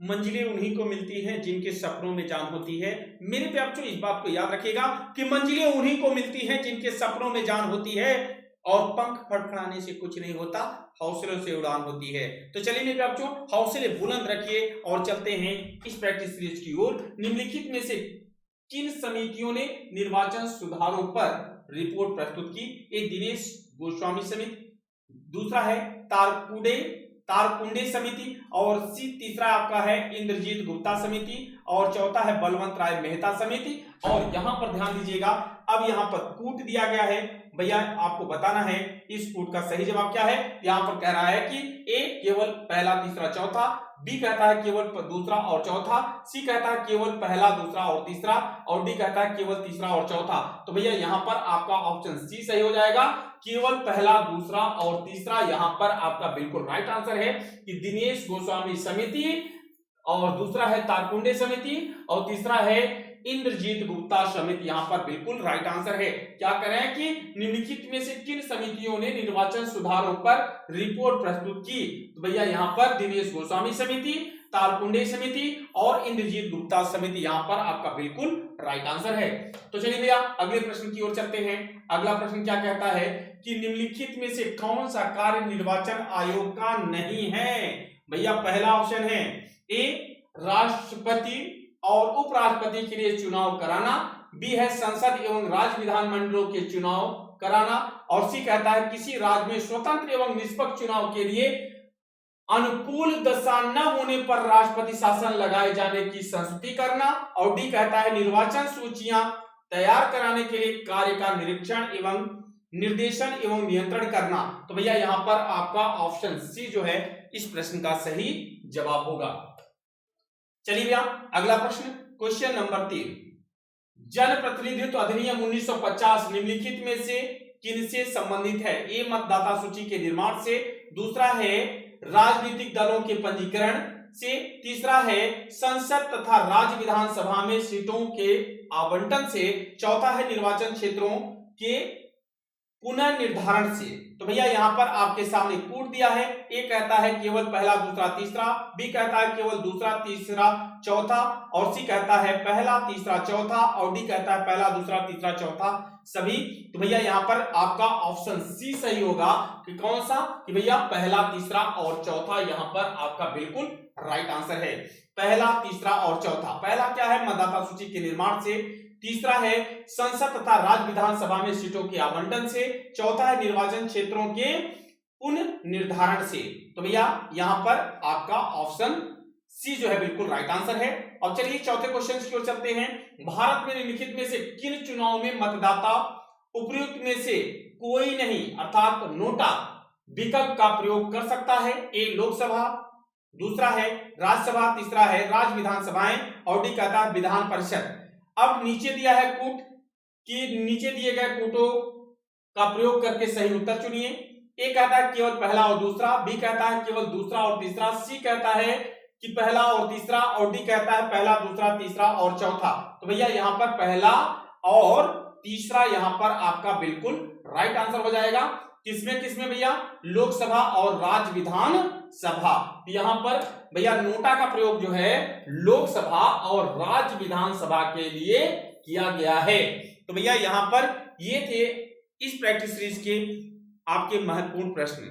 मंजिलें उन्हीं को मिलती हैं जिनके सपनों में जान होती है। मेरे बच्चों इस बात को याद रखिएगा कि मंजिलें उन्हीं को मिलती हैं जिनके सपनों में जान होती है, और पंख फड़फड़ाने से कुछ नहीं होता, हौसलों से उड़ान होती है। तो चलिए मेरे बच्चों, हौसले बुलंद रखिए और चलते हैं इस प्रैक्टिस सीरीज की ओर। निम्नलिखित में से किन समितियों ने निर्वाचन सुधारों पर रिपोर्ट प्रस्तुत की? ए दिनेश गोस्वामी समिति, दूसरा है तारकुंडे समिति, और सी तीसरा आपका है इंद्रजीत गुप्ता समिति, और चौथा है बलवंत राय मेहता समिति। और यहां पर ध्यान दीजिएगा, अब यहां पर कूट दिया गया है, भैया आपको बताना है इस कूट का सही जवाब क्या है। यहां पर कह रहा है कि ए केवल पहला तीसरा चौथा, बी कहता है केवल दूसरा और चौथा, सी कहता है केवल पहला दूसरा और तीसरा, और डी कहता है केवल तीसरा और चौथा। तो भैया यहां पर आपका ऑप्शन सी सही हो जाएगा, केवल पहला दूसरा और तीसरा यहां पर आपका बिल्कुल राइट आंसर है कि दिनेश गोस्वामी समिति, और दूसरा है तारकुंडे समिति, और तीसरा है इंद्रजीत गुप्ता समिति। यहां पर बिल्कुल राइट आंसर है। क्या कह रहे हैं कि निम्नलिखित में से किन समितियों ने निर्वाचन सुधारों पर रिपोर्ट प्रस्तुत की? तो भैया यहां पर दिनेश गोस्वामी समिति, तारकुंडे समिति और इंद्रजीत गुप्ता समिति यहां पर आपका बिल्कुल राइट आंसर है। तो चलिए भैया अगले प्रश्न की ओर चलते हैं। अगला प्रश्न क्या कहता है कि निम्नलिखित में से कौन सा कार्य निर्वाचन आयोग का नहीं है? भैया पहला ऑप्शन है ए राष्ट्रपति और उपराष्ट्रपति के लिए चुनाव कराना, बी है संसद एवं राज्य विधानमंडलों के चुनाव कराना, और सी कहता है किसी राज्य में स्वतंत्र एवं निष्पक्ष चुनाव के लिए अनुकूल दशा न होने पर राष्ट्रपति शासन लगाए जाने की संस्तुति करना, और डी कहता है निर्वाचन सूचियां तैयार कराने के लिए कार्य का निरीक्षण एवं निर्देशन एवं नियंत्रण करना। तो भैया यहां पर आपका ऑप्शन सी जो है इस प्रश्न का सही जवाब होगा। चलिए भैया अगला प्रश्न, क्वेश्चन नंबर 3, जनप्रतिनिधित्व अधिनियम 1950 निम्नलिखित में से किनसे संबंधित है? ए मतदाता सूची के निर्माण से, दूसरा है राजनीतिक दलों के पंजीकरण से, तीसरा है संसद तथा राज्य विधानसभा में सीटों के आवंटन से, चौथा है निर्वाचन क्षेत्रों के पुनर्निर्धारण से। तो भैया यहां पर आपके सामने कूट दिया है, ए कहता है केवल पहला दूसरा तीसरा, बी कहता है केवल दूसरा तीसरा चौथा, और सी कहता है पहला तीसरा चौथा, और डी कहता है पहला दूसरा तीसरा चौथा सभी। तो भैया यहां पर आपका ऑप्शन सी सही होगा कि कौन सा, कि भैया पहला तीसरा और चौथा यहां पर आपका बिल्कुल राइट आंसर है। पहला तीसरा और चौथा, पहला क्या है मतदाता सूची के निर्माण से, तीसरा है संसद तथा राज्य विधानसभा में सीटों के आवंटन से, चौथा है निर्वाचन क्षेत्रों के पुनर्निर्धारण से। तो भैया यहां पर आपका ऑप्शन सी जो है बिल्कुल राइट आंसर है। और चलिए चौथे क्वेश्चन की ओर चलते हैं। भारत में निम्नलिखित में से किन चुनाव में मतदाता उपयुक्त में से कोई नहीं अर्थात नोटा विकल्प का प्रयोग कर सकता है? ए लोकसभा, दूसरा है राज्यसभा, तीसरा है राज्य विधानसभाएं, और डी कहता है विधान परिषद। अब नीचे दिया है कूट कि नीचे दिए गए कूटों का प्रयोग करके सही उत्तर चुनिए। ए कहता है केवल पहला और दूसरा, बी कहता है केवल दूसरा और तीसरा, सी कहता है कि पहला और तीसरा, और डी कहता है पहला दूसरा तीसरा और चौथा। तो भैया यहां पर पहला और तीसरा यहां पर आपका बिल्कुल राइट आंसर हो जाएगा। किसमें भैया? लोकसभा और राज्य विधान सभा। यहां पर भैया नोटा का प्रयोग जो है लोकसभा और राज्य विधानसभा के लिए किया गया है। तो भैया यहां पर ये थे इस प्रैक्टिस सीरीज के आपके महत्वपूर्ण प्रश्न।